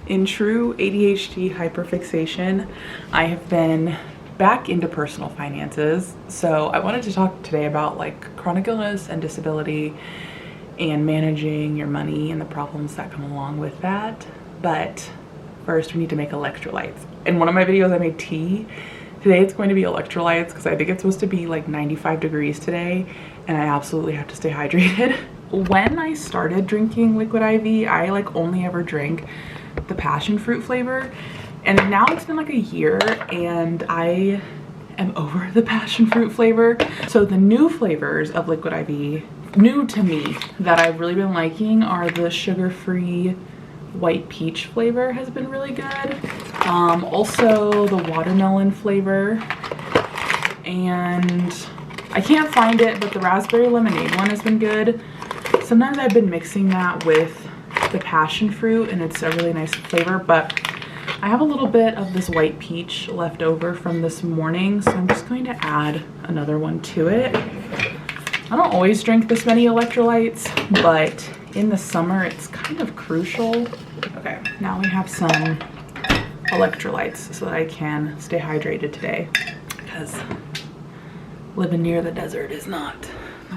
In true ADHD hyperfixation, I have been back into personal finances. So I wanted to talk today about like chronic illness and disability and managing your money and the problems that come along with that. But first we need to make electrolytes. In one of my videos I made tea. Today it's going to be electrolytes because I think it's supposed to be like 95 degrees today and I absolutely have to stay hydrated. When I started drinking liquid IV, I like only ever drank the passion fruit flavor, and now it's been like a year and I am over the passion fruit flavor. So the new flavors of liquid IV, new to me, that I've really been liking are the sugar-free white peach flavor has been really good. Also the watermelon flavor, and I can't find it, but the raspberry lemonade one has been good. Sometimes I've been mixing that with the passion fruit and it's a really nice flavor, but I have a little bit of this white peach left over from this morning, so I'm just going to add another one to it. I don't always drink this many electrolytes, but in the summer it's kind of crucial. Okay, now we have some electrolytes so that I can stay hydrated today, because living near the desert is not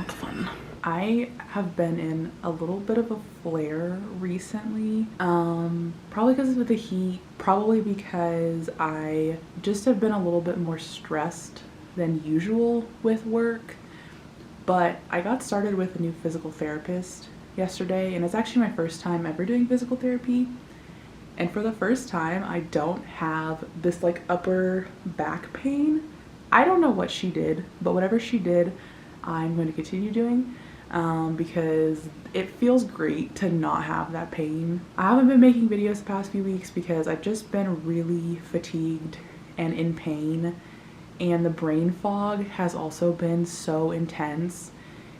fun. I have been in a little bit of a flare recently, probably because of the heat, probably because I just have been a little bit more stressed than usual with work. But I got started with a new physical therapist yesterday, and it's actually my first time ever doing physical therapy. And for the first time, I don't have this like upper back pain. I don't know what she did, but whatever she did, I'm going to continue doing. Because it feels great to not have that pain. I haven't been making videos the past few weeks because I've just been really fatigued and in pain, and the brain fog has also been so intense,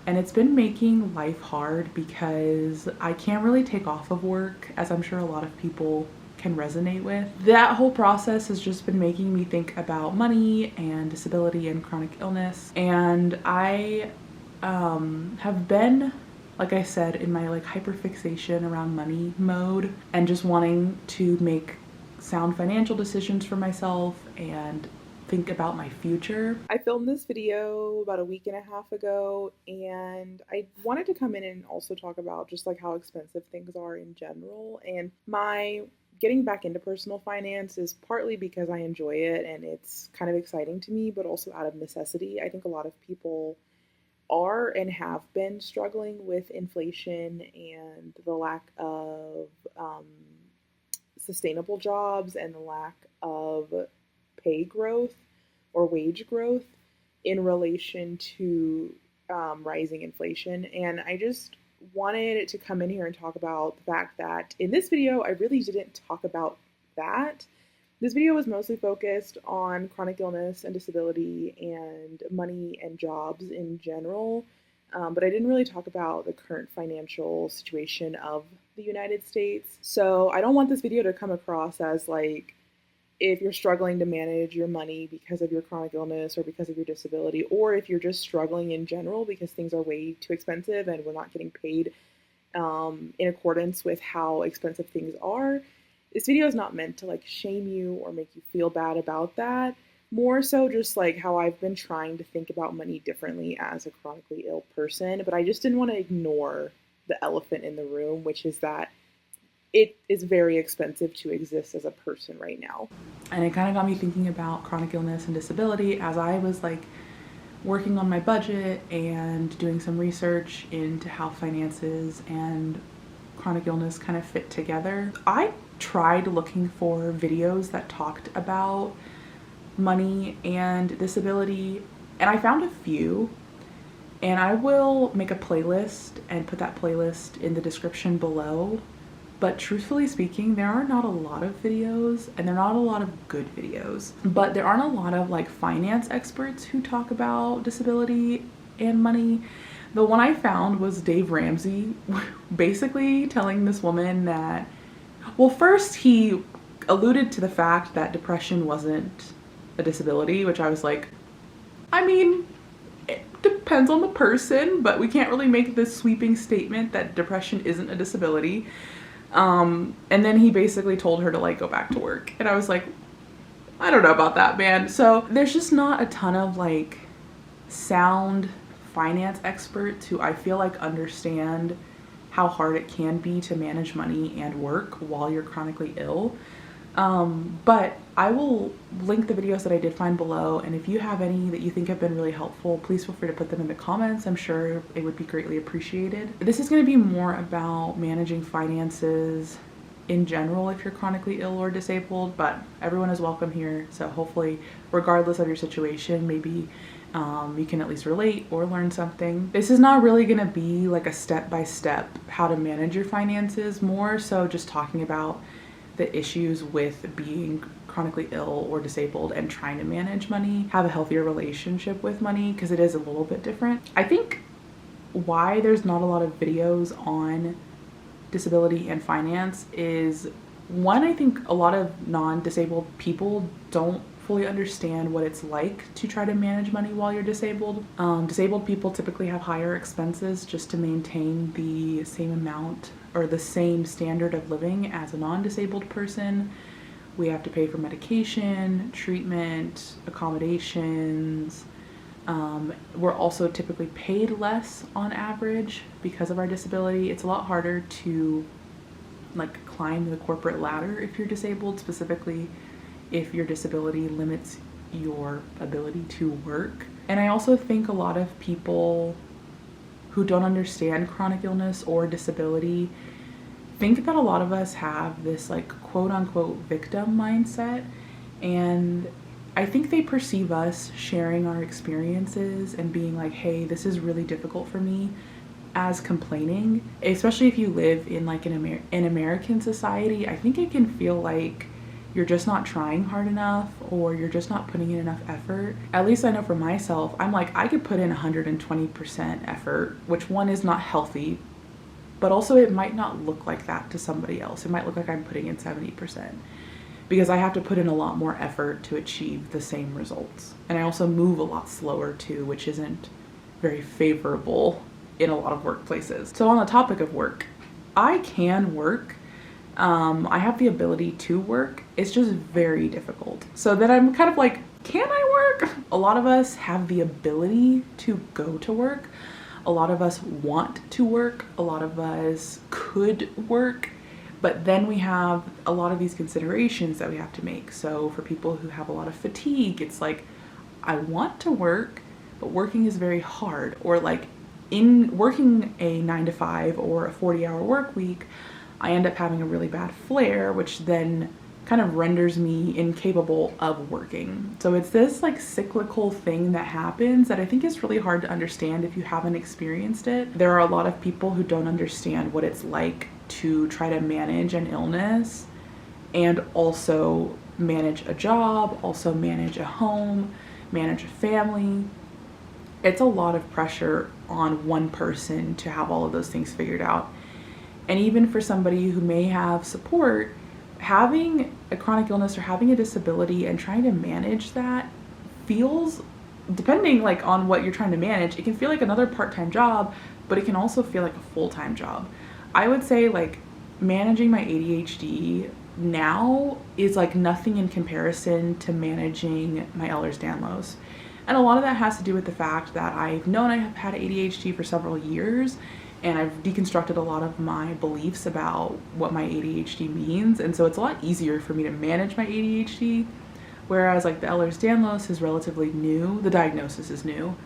and it's been making life hard because I can't really take off of work, as I'm sure a lot of people can resonate with. That whole process has just been making me think about money and disability and chronic illness, and I have been, like I said, in my like hyperfixation around money mode and just wanting to make sound financial decisions for myself and think about my future. I filmed this video about a week and a half ago, and I wanted to come in and also talk about just like how expensive things are in general. And my getting back into personal finance is partly because I enjoy it and it's kind of exciting to me, but also out of necessity. I think a lot of people are and have been struggling with inflation and the lack of sustainable jobs and the lack of pay growth or wage growth in relation to rising inflation. And I just wanted to come in here and talk about the fact that in this video, I really didn't talk about that. This video was mostly focused on chronic illness and disability and money and jobs in general, but I didn't really talk about the current financial situation of the United States. So I don't want this video to come across as like, if you're struggling to manage your money because of your chronic illness or because of your disability, or if you're just struggling in general because things are way too expensive and we're not getting paid in accordance with how expensive things are. This video is not meant to like shame you or make you feel bad about that. More so just like how I've been trying to think about money differently as a chronically ill person, but I just didn't want to ignore the elephant in the room, which is that it is very expensive to exist as a person right now. And it kind of got me thinking about chronic illness and disability as I was like working on my budget and doing some research into how finances and chronic illness kind of fit together. I tried looking for videos that talked about money and disability, and I found a few, and I will make a playlist and put that playlist in the description below. But truthfully speaking, there are not a lot of videos, and there are not a lot of good videos, but there aren't a lot of like finance experts who talk about disability and money. The one I found was Dave Ramsey basically telling this woman that, well, first he alluded to the fact that depression wasn't a disability, which I was like, I mean, it depends on the person, but we can't really make this sweeping statement that depression isn't a disability. And then he basically told her to like go back to work. And I was like, I don't know about that, man. So there's just not a ton of like sound finance experts who I feel like understand how hard it can be to manage money and work while you're chronically ill. But I will link the videos that I did find below, and if you have any that you think have been really helpful, please feel free to put them in the comments. I'm sure it would be greatly appreciated. This is going to be more about managing finances in general if you're chronically ill or disabled, but everyone is welcome here. So hopefully, regardless of your situation, maybe you can at least relate or learn something. This is not really going to be like a step-by-step how to manage your finances, more so just talking about the issues with being chronically ill or disabled and trying to manage money, have a healthier relationship with money, because it is a little bit different. I think why there's not a lot of videos on disability and finance is, one, I think a lot of non-disabled people don't fully understand what it's like to try to manage money while you're disabled. Disabled people typically have higher expenses just to maintain the same amount or the same standard of living as a non-disabled person. We have to pay for medication, treatment, accommodations. We're also typically paid less on average because of our disability. It's a lot harder to like climb the corporate ladder if you're disabled, specifically if your disability limits your ability to work. And I also think a lot of people who don't understand chronic illness or disability think that a lot of us have this like quote unquote victim mindset, and I think they perceive us sharing our experiences and being like, hey, this is really difficult for me, as complaining. Especially if you live in like an American society, I think it can feel like you're just not trying hard enough or you're just not putting in enough effort. At least I know for myself, I'm like, I could put in 120% effort, which one is not healthy, but also it might not look like that to somebody else. It might look like I'm putting in 70% because I have to put in a lot more effort to achieve the same results. And I also move a lot slower too, which isn't very favorable in a lot of workplaces. So on the topic of work, I can work. I have the ability to work. It's just very difficult. So then I'm kind of like, can I work? A lot of us have the ability to go to work. A lot of us want to work. A lot of us could work. But then we have a lot of these considerations that we have to make. So for people who have a lot of fatigue, it's like, I want to work, but working is very hard. Or like in working a 9-to-5 or a 40-hour work week, I end up having a really bad flare, which then kind of renders me incapable of working. So it's this like cyclical thing that happens that I think is really hard to understand if you haven't experienced it. There are a lot of people who don't understand what it's like to try to manage an illness and also manage a job, also manage a home, manage a family. It's a lot of pressure on one person to have all of those things figured out. And even for somebody who may have support, having a chronic illness or having a disability and trying to manage that feels, depending like on what you're trying to manage, it can feel like another part-time job, but it can also feel like a full-time job. I would say like managing my ADHD now is like nothing in comparison to managing my Ehlers-Danlos. And a lot of that has to do with the fact that I've known I have had ADHD for several years, and I've deconstructed a lot of my beliefs about what my ADHD means. And so it's a lot easier for me to manage my ADHD, whereas like the Ehlers-Danlos is relatively new, the diagnosis is new,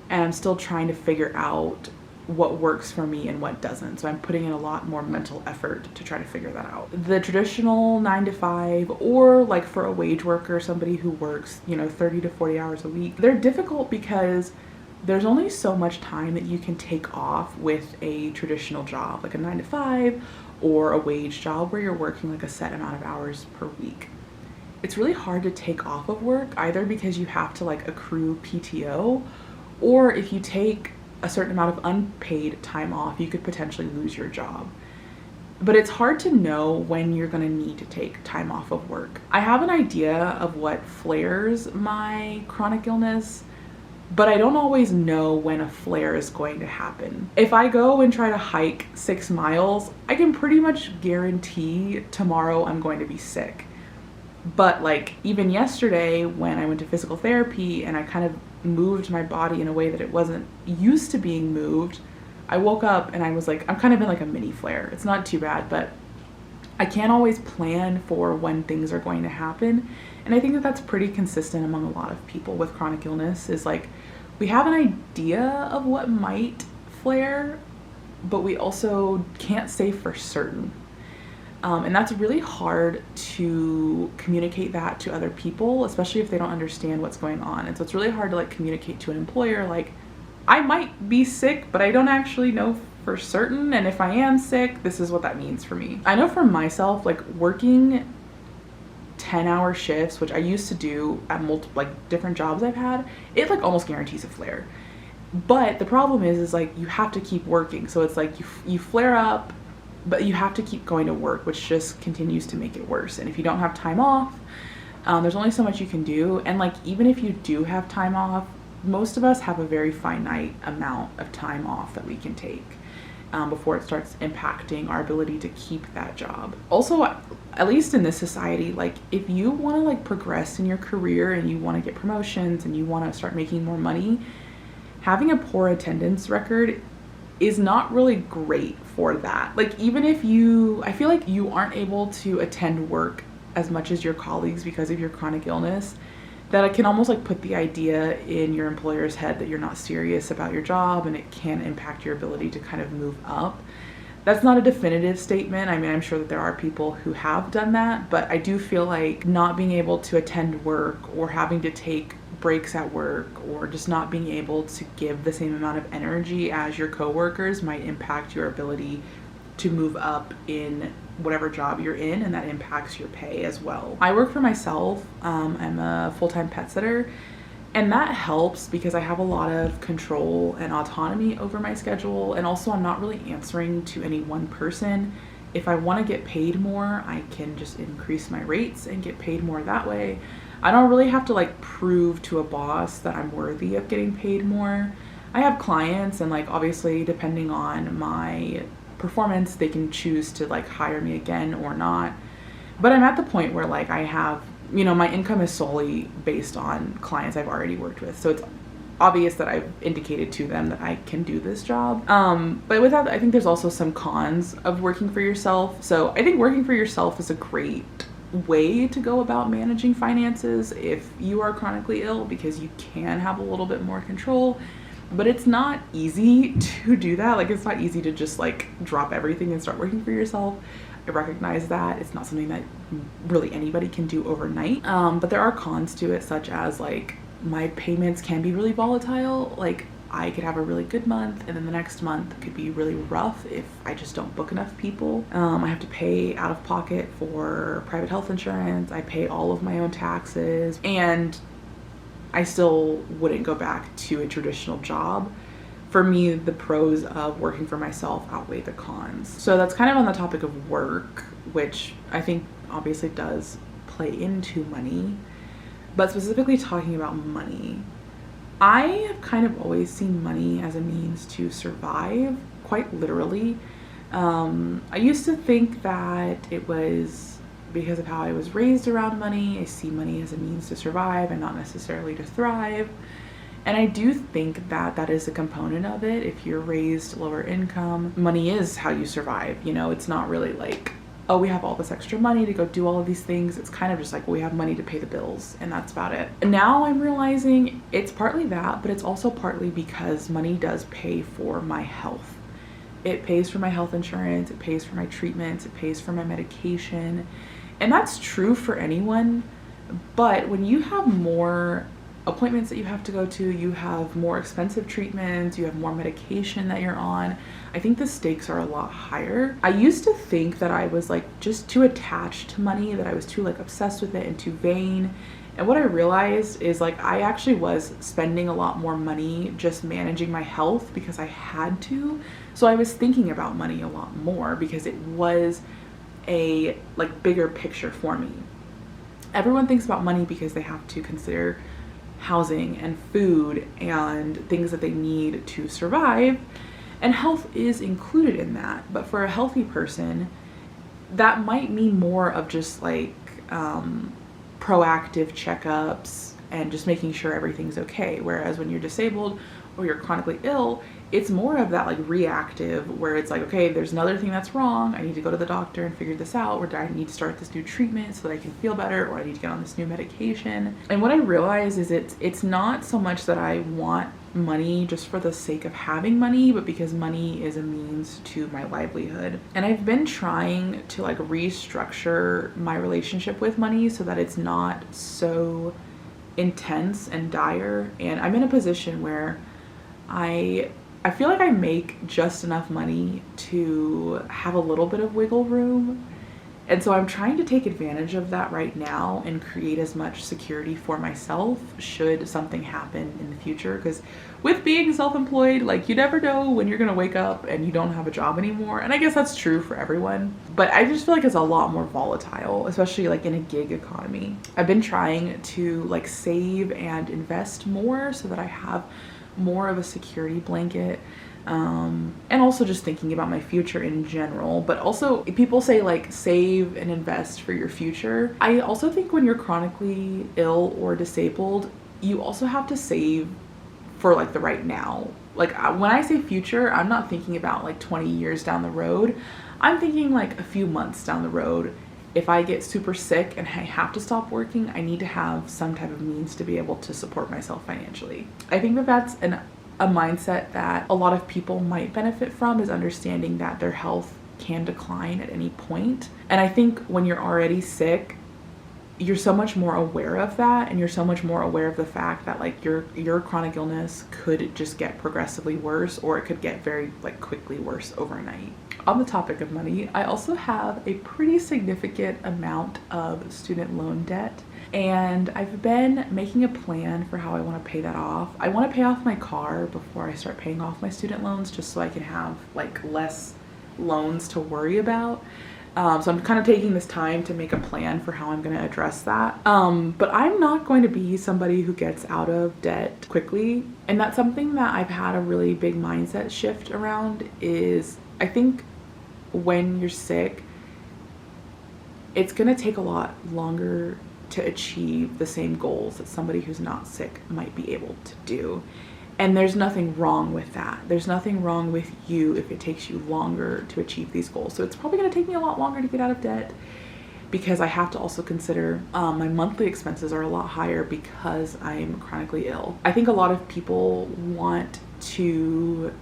and I'm still trying to figure out what works for me and what doesn't. So I'm putting in a lot more mental effort to try to figure that out. The traditional 9-to-5, or like for a wage worker, somebody who works, 30 to 40 hours a week, they're difficult because there's only so much time that you can take off with a traditional job, like a 9-to-5 or a wage job where you're working like a set amount of hours per week. It's really hard to take off of work, either because you have to like accrue PTO, or if you take a certain amount of unpaid time off, you could potentially lose your job. But it's hard to know when you're gonna need to take time off of work. I have an idea of what flares my chronic illness, but I don't always know when a flare is going to happen. If I go and try to hike 6 miles, I can pretty much guarantee tomorrow I'm going to be sick. But like even yesterday when I went to physical therapy and I kind of moved my body in a way that it wasn't used to being moved, I woke up and I was like, I'm kind of in like a mini flare. It's not too bad, but I can't always plan for when things are going to happen. And I think that that's pretty consistent among a lot of people with chronic illness, is like we have an idea of what might flare, but we also can't say for certain. And that's really hard to communicate that to other people, especially if they don't understand what's going on. And so it's really hard to like communicate to an employer, like, I might be sick, but I don't actually know for certain. And if I am sick, this is what that means for me. I know for myself, like working 10-hour shifts, which I used to do at multiple like different jobs I've had, it like almost guarantees a flare. But the problem is like you have to keep working. So it's like you flare up, but you have to keep going to work, which just continues to make it worse. And if you don't have time off, there's only so much you can do. And like even if you do have time off, most of us have a very finite amount of time off that we can take before it starts impacting our ability to keep that job. Also, at least in this society, like if you want to like progress in your career and you want to get promotions and you want to start making more money, having a poor attendance record is not really great for that. Like even if I feel like you aren't able to attend work as much as your colleagues because of your chronic illness, that it can almost like put the idea in your employer's head that you're not serious about your job, and it can impact your ability to kind of move up. That's not a definitive statement. I mean, I'm sure that there are people who have done that, but I do feel like not being able to attend work or having to take breaks at work or just not being able to give the same amount of energy as your coworkers might impact your ability to move up in whatever job you're in, and that impacts your pay as well. I work for myself. I'm a full-time pet sitter, and that helps because I have a lot of control and autonomy over my schedule, and also I'm not really answering to any one person. If I want to get paid more, I can just increase my rates and get paid more that way. I don't really have to like prove to a boss that I'm worthy of getting paid more. I have clients, and like obviously depending on my performance, they can choose to like hire me again or not. But I'm at the point where like I have, my income is solely based on clients I've already worked with. So it's obvious that I've indicated to them that I can do this job. But with that, I think there's also some cons of working for yourself. So I think working for yourself is a great way to go about managing finances if you are chronically ill, because you can have a little bit more control. But it's not easy to do that. Like it's not easy to just like drop everything and start working for yourself. I recognize that it's not something that really anybody can do overnight. But there are cons to it, such as like my payments can be really volatile. Like I could have a really good month and then the next month could be really rough if I just don't book enough people. I have to pay out of pocket for private health insurance. I pay all of my own taxes, and I still wouldn't go back to a traditional job. For me, the pros of working for myself outweigh the cons. So that's kind of on the topic of work, which I think obviously does play into money, but specifically talking about money, I have kind of always seen money as a means to survive, quite literally. I used to think that it was because of how I was raised around money. I see money as a means to survive and not necessarily to thrive. And I do think that that is a component of it. If you're raised lower income, money is how you survive. It's not really like, oh, we have all this extra money to go do all of these things. It's kind of just like, well, we have money to pay the bills and that's about it. And now I'm realizing it's partly that, but it's also partly because money does pay for my health. It pays for my health insurance, it pays for my treatments, it pays for my medication. And that's true for anyone, but when you have more appointments that you have to go to, you have more expensive treatments, you have more medication that you're on, I think the stakes are a lot higher. I used to think that I was like just too attached to money, that I was too like obsessed with it and too vain. And what I realized is like I actually was spending a lot more money just managing my health because I had to. So I was thinking about money a lot more because it was a like bigger picture for me. Everyone thinks about money because they have to consider housing and food and things that they need to survive. And health is included in that. But for a healthy person, that might mean more of just like proactive checkups and just making sure everything's okay. Whereas when you're disabled or you're chronically ill, it's more of that like reactive, where it's like, okay, there's another thing that's wrong. I need to go to the doctor and figure this out, or I need to start this new treatment so that I can feel better, or I need to get on this new medication. And what I realize is it's not so much that I want money just for the sake of having money, but because money is a means to my livelihood. And I've been trying to like restructure my relationship with money so that it's not so intense and dire. And I'm in a position where I feel like I make just enough money to have a little bit of wiggle room. And so I'm trying to take advantage of that right now and create as much security for myself should something happen in the future. Because with being self-employed, like you never know when you're gonna wake up and you don't have a job anymore. And I guess that's true for everyone. But I just feel like it's a lot more volatile, especially like in a gig economy. I've been trying to like save and invest more so that I have more of a security blanket, and also just thinking about my future in general. But also, people say like save and invest for your future. I also think when you're chronically ill or disabled, you also have to save for like the right now. Like when I say future, I'm not thinking about like 20 years down the road. I'm thinking like a few months down the road. If I get super sick and I have to stop working, I need to have some type of means to be able to support myself financially. I think that that's a mindset that a lot of people might benefit from, is understanding that their health can decline at any point. And I think when you're already sick, you're so much more aware of that, and you're so much more aware of the fact that like your chronic illness could just get progressively worse, or it could get very like quickly worse overnight. On the topic of money, I also have a pretty significant amount of student loan debt, and I've been making a plan for how I want to pay that off. I want to pay off my car before I start paying off my student loans, just so I can have like less loans to worry about. So I'm kind of taking this time to make a plan for how I'm going to address that. But I'm not going to be somebody who gets out of debt quickly. And that's something that I've had a really big mindset shift around. Is I think when you're sick, it's going to take a lot longer to achieve the same goals that somebody who's not sick might be able to do. And there's nothing wrong with that. There's nothing wrong with you if it takes you longer to achieve these goals. So it's probably going to take me a lot longer to get out of debt, because I have to also consider my monthly expenses are a lot higher because I'm chronically ill. I think a lot of people want to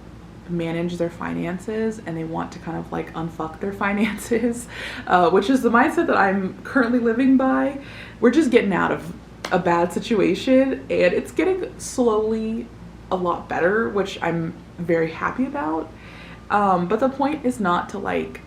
manage their finances, and they want to kind of like unfuck their finances, which is the mindset that I'm currently living by. We're just getting out of a bad situation, and it's getting slowly a lot better, which I'm very happy about. But the point is not to like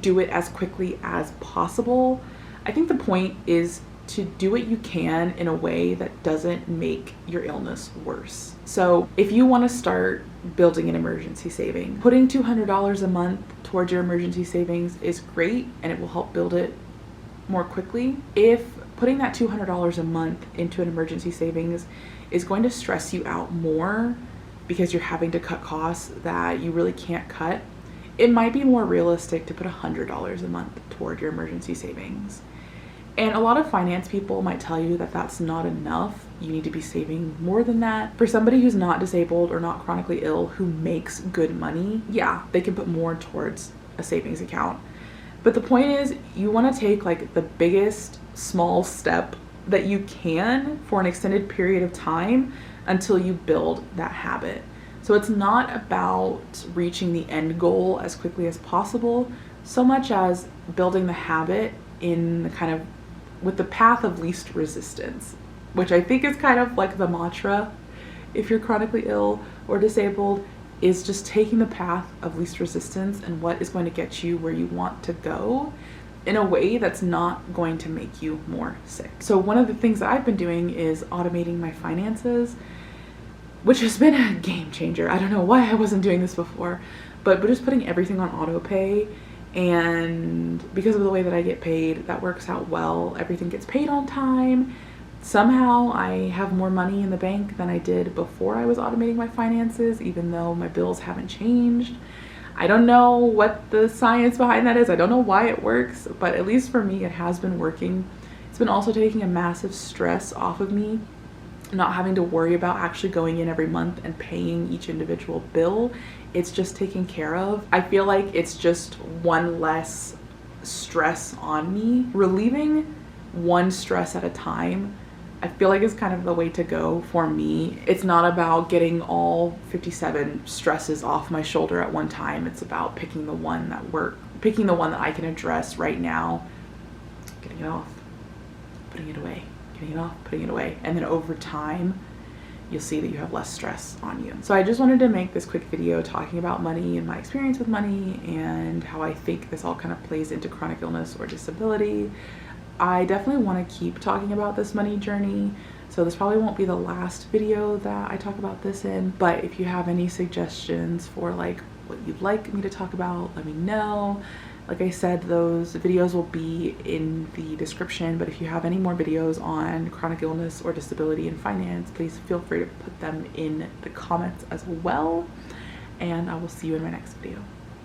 do it as quickly as possible. I think the point is to do what you can in a way that doesn't make your illness worse. So if you want to start building an emergency saving, putting $200 a month towards your emergency savings is great, and it will help build it more quickly. If putting that $200 a month into an emergency savings is going to stress you out more because you're having to cut costs that you really can't cut, it might be more realistic to put $100 a month toward your emergency savings. And a lot of finance people might tell you that that's not enough. You need to be saving more than that. For somebody who's not disabled or not chronically ill, who makes good money, yeah, they can put more towards a savings account. But the point is, you want to take like the biggest small step that you can for an extended period of time until you build that habit. So it's not about reaching the end goal as quickly as possible, so much as building the habit in the kind of with the path of least resistance, which I think is kind of like the mantra if you're chronically ill or disabled, is just taking the path of least resistance and what is going to get you where you want to go in a way that's not going to make you more sick. So one of the things that I've been doing is automating my finances, which has been a game changer. I don't know why I wasn't doing this before, but just putting everything on auto pay. And because of the way that I get paid, that works out well. Everything gets paid on time, Somehow I have more money in the bank than I did before I was automating my finances, even though my bills haven't changed. I don't know what the science behind that is. I don't know why it works, but at least for me, it has been working. It's been also taking a massive stress off of me, not having to worry about actually going in every month and paying each individual bill. It's just taken care of. I feel like it's just one less stress on me. Relieving one stress at a time, I feel like is kind of the way to go for me. It's not about getting all 57 stresses off my shoulder at one time. It's about picking the one that I can address right now, getting it off, putting it away, getting it off, putting it away. And then over time, you'll see that you have less stress on you. So I just wanted to make this quick video talking about money and my experience with money and how I think this all kind of plays into chronic illness or disability. I definitely want to keep talking about this money journey, so this probably won't be the last video that I talk about this in, but if you have any suggestions for like what you'd like me to talk about, let me know. Like I said, those videos will be in the description, but if you have any more videos on chronic illness or disability and finance, please feel free to put them in the comments as well, and I will see you in my next video.